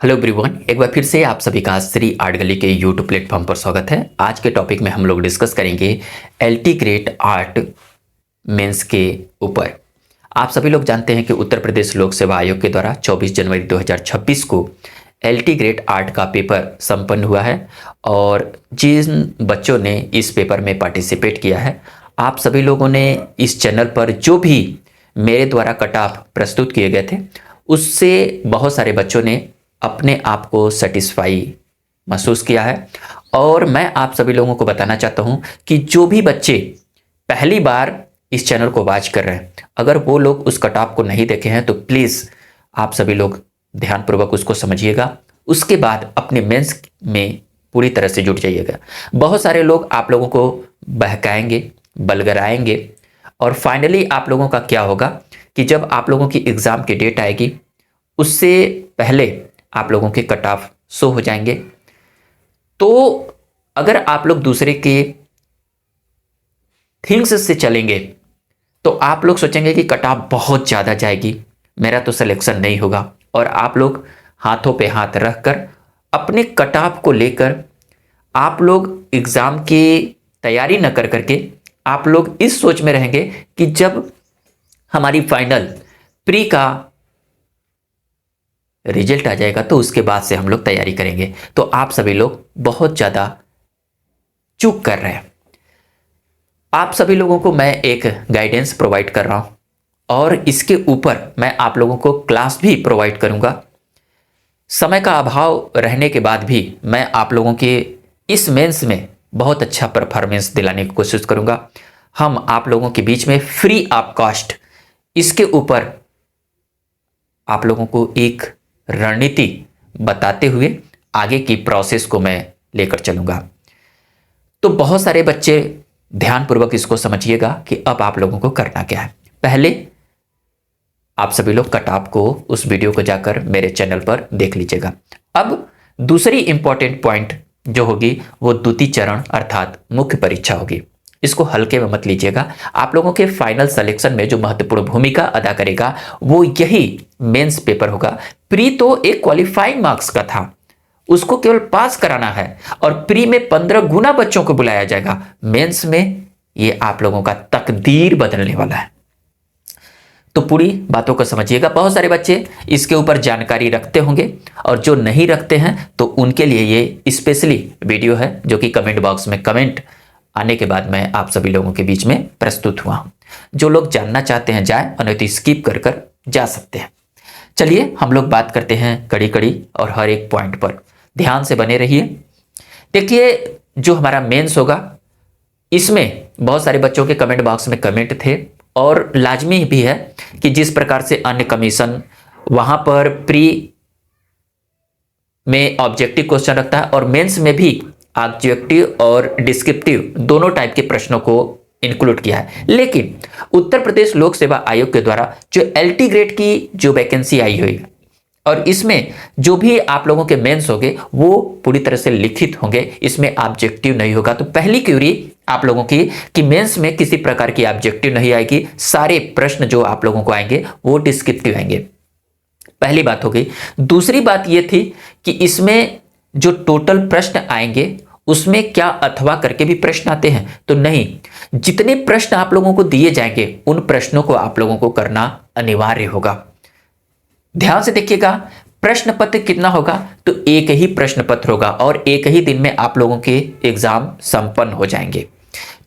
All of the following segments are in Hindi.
हेलो एवरीवन, एक बार फिर से आप सभी का श्री आर्ट गली के यूट्यूब प्लेटफॉर्म पर स्वागत है। आज के टॉपिक में हम लोग डिस्कस करेंगे एलटी ग्रेड आर्ट मेंस के ऊपर। आप सभी लोग जानते हैं कि उत्तर प्रदेश लोक सेवा आयोग के द्वारा 24 जनवरी 2026 को एलटी ग्रेड आर्ट का पेपर संपन्न हुआ है और जिन बच्चों ने इस पेपर में पार्टिसिपेट किया है, आप सभी लोगों ने इस चैनल पर जो भी मेरे द्वारा कट ऑफ प्रस्तुत किए गए थे उससे बहुत सारे बच्चों ने अपने आप को सेटिस्फाई महसूस किया है। और मैं आप सभी लोगों को बताना चाहता हूं कि जो भी बच्चे पहली बार इस चैनल को वॉच कर रहे हैं, अगर वो लोग उस कट ऑफ को नहीं देखे हैं तो प्लीज़ आप सभी लोग ध्यानपूर्वक उसको समझिएगा। उसके बाद अपने मेंस में पूरी तरह से जुट जाइएगा। बहुत सारे लोग आप लोगों को बहकाएंगे, बलगराएंगे और फाइनली आप लोगों का क्या होगा कि जब आप लोगों की एग्ज़ाम की डेट आएगी उससे पहले आप लोगों के कट ऑफ शो हो जाएंगे। तो अगर आप लोग दूसरे के थिंग्स से चलेंगे तो आप लोग सोचेंगे कि कट ऑफ बहुत ज़्यादा जाएगी, मेरा तो सिलेक्शन नहीं होगा। और आप लोग हाथों पे हाथ रखकर अपने कट ऑफ को लेकर आप लोग एग्ज़ाम की तैयारी न कर करके आप लोग इस सोच में रहेंगे कि जब हमारी फाइनल प्री का रिजल्ट आ जाएगा तो उसके बाद से हम लोग तैयारी करेंगे। तो आप सभी लोग बहुत ज़्यादा चूक कर रहे हैं। आप सभी लोगों को मैं एक गाइडेंस प्रोवाइड कर रहा हूँ और इसके ऊपर मैं आप लोगों को क्लास भी प्रोवाइड करूँगा। समय का अभाव रहने के बाद भी मैं आप लोगों के इस मेंस में बहुत अच्छा परफॉर्मेंस दिलाने की कोशिश करूँगा। हम आप लोगों के बीच में फ्री ऑफ कॉस्ट इसके ऊपर आप लोगों को एक रणनीति बताते हुए आगे की प्रोसेस को मैं लेकर चलूंगा। तो बहुत सारे बच्चे ध्यानपूर्वक इसको समझिएगा कि अब आप लोगों को करना क्या है। पहले आप सभी लोग कट ऑफ को उस वीडियो को जाकर मेरे चैनल पर देख लीजिएगा। अब दूसरी इंपॉर्टेंट पॉइंट जो होगी वो द्वितीय चरण अर्थात मुख्य परीक्षा होगी। इसको हल्के में मत लीजिएगा। आप लोगों के फाइनल सिलेक्शन में जो महत्वपूर्ण भूमिका अदा करेगा वो यही मेंस पेपर होगा। प्री तो एक क्वालिफाइंग मार्क्स का था, उसको केवल पास कराना है और प्री में 15 गुना बच्चों को बुलाया जाएगा। मेंस में ये आप लोगों का तकदीर बदलने वाला है। तो पूरी बातों को समझिएगा। बहुत सारे बच्चे इसके ऊपर जानकारी रखते होंगे और जो नहीं रखते हैं तो उनके लिए ये स्पेशली वीडियो है जो कि कमेंट बॉक्स में कमेंट आने के बाद मैं आप सभी लोगों के बीच में प्रस्तुत हुआ हूं। जो लोग जानना चाहते हैं जाए, और तो स्किप कर कर जा सकते हैं। चलिए हम लोग बात करते हैं कड़ी कड़ी और हर एक पॉइंट पर ध्यान से बने रहिए। देखिए, जो हमारा मेंस होगा इसमें बहुत सारे बच्चों के कमेंट बॉक्स में कमेंट थे और लाजमी भी है कि जिस प्रकार से अन्य कमीशन वहां पर प्री में ऑब्जेक्टिव क्वेश्चन रखता है और मेंस में भी ऑब्जेक्टिव और डिस्क्रिप्टिव दोनों टाइप के प्रश्नों को इंक्लूड किया है। लेकिन उत्तर प्रदेश लोक सेवा आयोग के द्वारा जो एलटी ग्रेड की जो वैकेंसी आई हुई है और इसमें जो भी आप लोगों के मेंस होंगे वो पूरी तरह से लिखित होंगे, इसमें ऑब्जेक्टिव नहीं होगा। तो पहली क्यूरी आप लोगों की कि मेंस में किसी प्रकार की ऑब्जेक्टिव नहीं आएगी, सारे प्रश्न जो आप लोगों को आएंगे वो डिस्क्रिप्टिव आएंगे। पहली बात हो गई। दूसरी बात ये थी कि इसमें जो टोटल प्रश्न आएंगे उसमें क्या अथवा करके भी प्रश्न आते हैं, तो नहीं, जितने प्रश्न आप लोगों को दिए जाएंगे उन प्रश्नों को आप लोगों को करना अनिवार्य होगा। ध्यान से देखिएगा, प्रश्न पत्र कितना होगा, तो एक ही प्रश्न पत्र होगा और एक ही दिन में आप लोगों के एग्जाम संपन्न हो जाएंगे।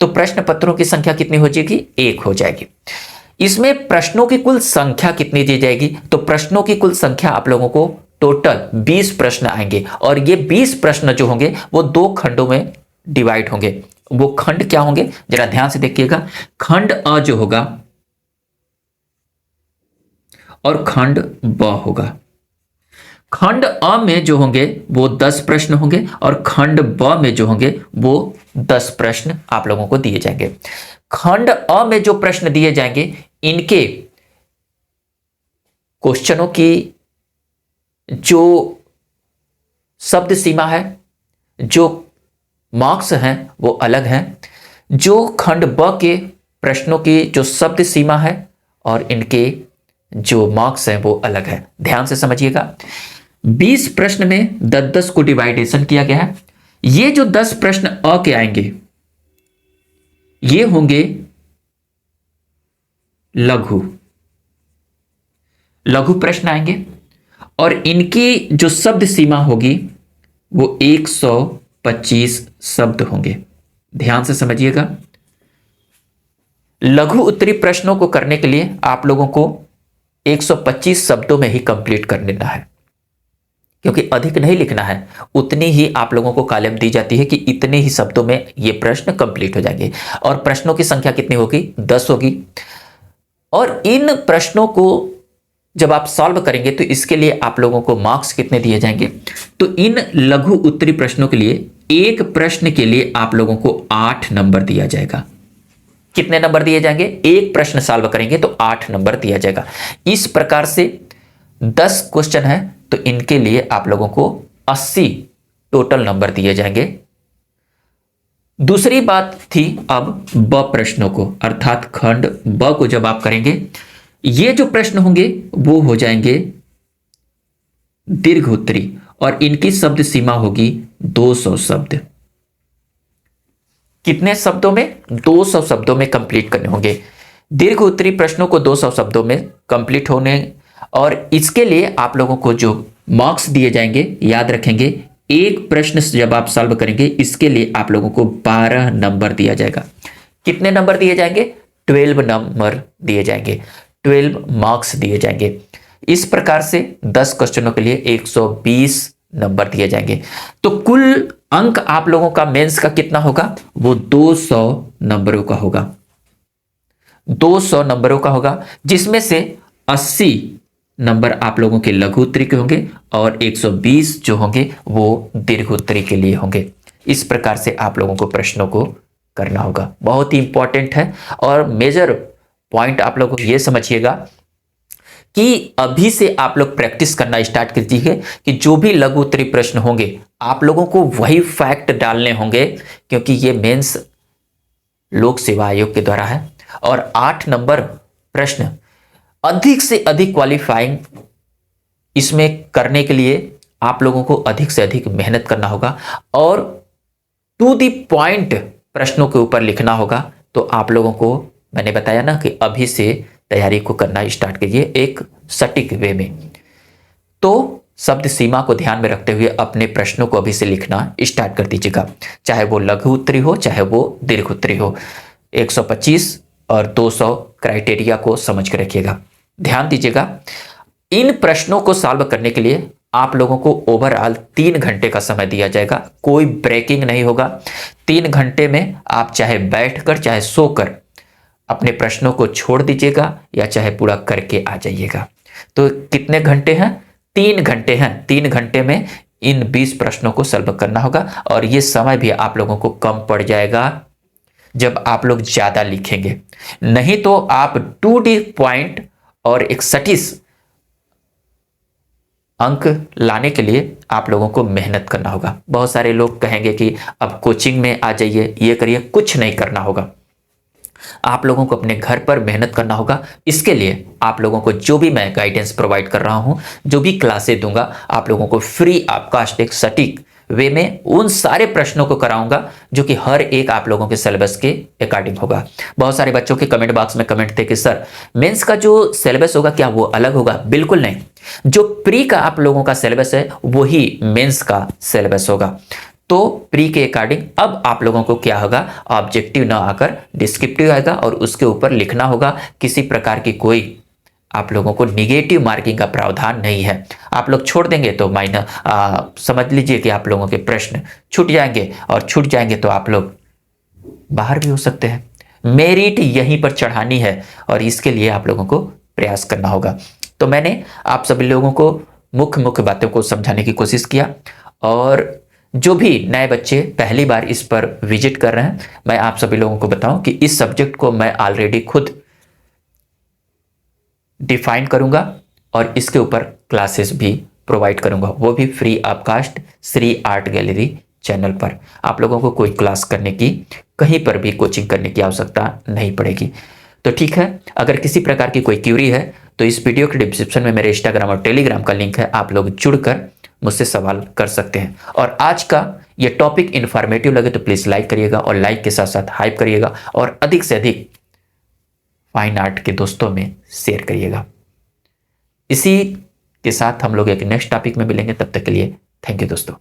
तो प्रश्न पत्रों की संख्या कितनी हो जाएगी? 1 हो जाएगी। इसमें प्रश्नों की कुल संख्या कितनी दी जाएगी, तो प्रश्नों की कुल संख्या आप लोगों को टोटल 20 प्रश्न आएंगे और ये 20 प्रश्न जो होंगे वो 2 खंडों में डिवाइड होंगे। वो खंड क्या होंगे जरा ध्यान से देखिएगा। खंड अ जो होगा और खंड ब होगा। खंड अ में जो होंगे वो 10 प्रश्न होंगे और खंड ब में जो होंगे वो 10 प्रश्न आप लोगों को दिए जाएंगे। खंड अ में जो प्रश्न दिए जाएंगे इनके क्वेश्चनों की जो शब्द सीमा है, जो मार्क्स हैं वो अलग हैं। जो खंड ब के प्रश्नों की जो शब्द सीमा है और इनके जो मार्क्स हैं वो अलग है। ध्यान से समझिएगा। 20 प्रश्न में 10-10 को डिवाइडेशन किया गया है। ये जो 10 प्रश्न अ के आएंगे ये होंगे लघु लघु प्रश्न आएंगे और इनकी जो शब्द सीमा होगी वो 125 शब्द होंगे। ध्यान से समझिएगा, लघु उत्तरी प्रश्नों को करने के लिए आप लोगों को 125 शब्दों में ही कंप्लीट कर लेना है, क्योंकि अधिक नहीं लिखना है। उतनी ही आप लोगों को कॉलम दी जाती है कि इतने ही शब्दों में ये प्रश्न कंप्लीट हो जाएंगे। और प्रश्नों की संख्या कितनी होगी? 10 होगी। और इन प्रश्नों को जब आप सॉल्व करेंगे तो इसके लिए आप लोगों को मार्क्स कितने दिए जाएंगे? तो इन लघु उत्तरी प्रश्नों के लिए एक प्रश्न के लिए आप लोगों को 8 नंबर दिया जाएगा। कितने नंबर दिए जाएंगे? एक प्रश्न सॉल्व करेंगे तो 8 नंबर दिया जाएगा। इस प्रकार से 10 क्वेश्चन है तो इनके लिए आप लोगों को 80 टोटल नंबर दिए जाएंगे। दूसरी बात थी अब ब प्रश्नों को, अर्थात खंड ब को जब आप करेंगे ये जो प्रश्न होंगे वो हो जाएंगे दीर्घ उत्तरी और इनकी शब्द सीमा होगी 200 शब्द। कितने शब्दों में? 200 शब्दों में कंप्लीट करने होंगे। दीर्घ उत्तरी प्रश्नों को 200 शब्दों में कंप्लीट होने और इसके लिए आप लोगों को जो मार्क्स दिए जाएंगे याद रखेंगे, एक प्रश्न जब आप सॉल्व करेंगे इसके लिए आप लोगों को 12 नंबर दिया जाएगा। कितने नंबर दिए जाएंगे? 12 नंबर दिए जाएंगे, 12 मार्क्स दिए जाएंगे। इस प्रकार से 10 क्वेश्चनों के लिए 120 नंबर दिए जाएंगे। तो कुल अंक आप लोगों का मेंस का कितना होगा? वो 200 नंबरों का होगा, 200 नंबरों का होगा, जिसमें से 80 नंबर आप लोगों के लघु उत्तरी के होंगे और 120 जो होंगे वो दीर्घ उत्तरी के लिए होंगे। इस प्रकार से आप लोगों को प्रश्नों को करना होगा। बहुत ही इंपॉर्टेंट है और मेजर पॉइंट आप लोगों को ये समझिएगा कि अभी से आप लोग प्रैक्टिस करना स्टार्ट कर दीजिए कि जो भी लघु उत्तरी प्रश्न होंगे आप लोगों को वही फैक्ट डालने होंगे, क्योंकि ये मेंस लोक सेवा आयोग के द्वारा है और 8 नंबर प्रश्न अधिक से अधिक क्वालिफाइंग इसमें करने के लिए आप लोगों को अधिक से अधिक मेहनत करना होगा और टू द पॉइंट प्रश्नों के ऊपर लिखना होगा। तो आप लोगों को मैंने बताया ना कि अभी से तैयारी को करना स्टार्ट कीजिए एक सटीक वे में। तो शब्द सीमा को ध्यान में रखते हुए अपने प्रश्नों को अभी से लिखना स्टार्ट कर दीजिएगा, चाहे वो लघु उत्तरी हो चाहे वो दीर्घ उत्तरी हो। 125 और 200 क्राइटेरिया को समझ कर रखिएगा, ध्यान दीजिएगा। इन प्रश्नों को सॉल्व करने के लिए आप लोगों को ओवरऑल 3 घंटे का समय दिया जाएगा, कोई ब्रेकिंग नहीं होगा। 3 घंटे में आप चाहे बैठकर चाहे सोकर अपने प्रश्नों को छोड़ दीजिएगा या चाहे पूरा करके आ जाइएगा। तो कितने घंटे हैं? 3 घंटे हैं। 3 घंटे में इन 20 प्रश्नों को सॉल्व करना होगा और ये समय भी आप लोगों को कम पड़ जाएगा जब आप लोग ज्यादा लिखेंगे। नहीं तो आप 2D पॉइंट और एक सटीक अंक लाने के लिए आप लोगों को मेहनत करना होगा। बहुत सारे लोग कहेंगे कि अब कोचिंग में आ जाइए, ये करिए, कुछ नहीं करना होगा। आप लोगों को अपने घर पर मेहनत करना होगा। इसके लिए आप लोगों को जो भी मैं गाइडेंस प्रोवाइड कर रहा हूं, जो भी क्लासेस दूंगा, आप लोगों को फ्री ऑफ कॉस्ट एक सटीक वे में उन सारे प्रश्नों को कराऊंगा जो कि हर एक आप लोगों के सिलेबस के अकॉर्डिंग होगा। बहुत सारे बच्चों के कमेंट बॉक्स में कमेंट थे कि सर मेंस का जो सिलेबस होगा क्या वो अलग होगा? बिल्कुल नहीं, जो प्री का आप लोगों का सिलेबस है वही मेंस का सिलेबस होगा। तो प्री के अकॉर्डिंग अब आप लोगों को क्या होगा, ऑब्जेक्टिव ना आकर डिस्क्रिप्टिव आएगा और उसके ऊपर लिखना होगा। किसी प्रकार की कोई आप लोगों को निगेटिव मार्किंग का प्रावधान नहीं है। आप लोग छोड़ देंगे तो समझ लीजिए कि आप लोगों के प्रश्न छूट जाएंगे और छूट जाएंगे तो आप लोग बाहर भी हो सकते हैं। मेरिट यहीं पर चढ़ानी है और इसके लिए आप लोगों को प्रयास करना होगा। तो मैंने आप सभी लोगों को मुख्य बातों को समझाने की कोशिश किया और जो भी नए बच्चे पहली बार इस पर विजिट कर रहे हैं, मैं आप सभी लोगों को बताऊं कि इस सब्जेक्ट को मैं ऑलरेडी खुद डिफाइन करूंगा और इसके ऊपर क्लासेस भी प्रोवाइड करूंगा, वो भी free of cost Shri art gallery channel पर। आप लोगों को कोई क्लास करने की, कहीं पर भी कोचिंग करने की आवश्यकता नहीं पड़ेगी। तो ठीक है, अगर किसी प्रकार की कोई क्यूरी है तो इस वीडियो के डिस्क्रिप्शन में मेरे इंस्टाग्राम और टेलीग्राम का लिंक है, आप लोग जुड़कर मुझसे सवाल कर सकते हैं। और आज का ये टॉपिक इन्फॉर्मेटिव लगे तो प्लीज़ लाइक करिएगा, और लाइक के साथ साथ हाइप करिएगा, और अधिक से अधिक फाइन आर्ट के दोस्तों में शेयर करिएगा। इसी के साथ हम लोग एक नेक्स्ट टॉपिक में मिलेंगे, तब तक के लिए थैंक यू दोस्तों।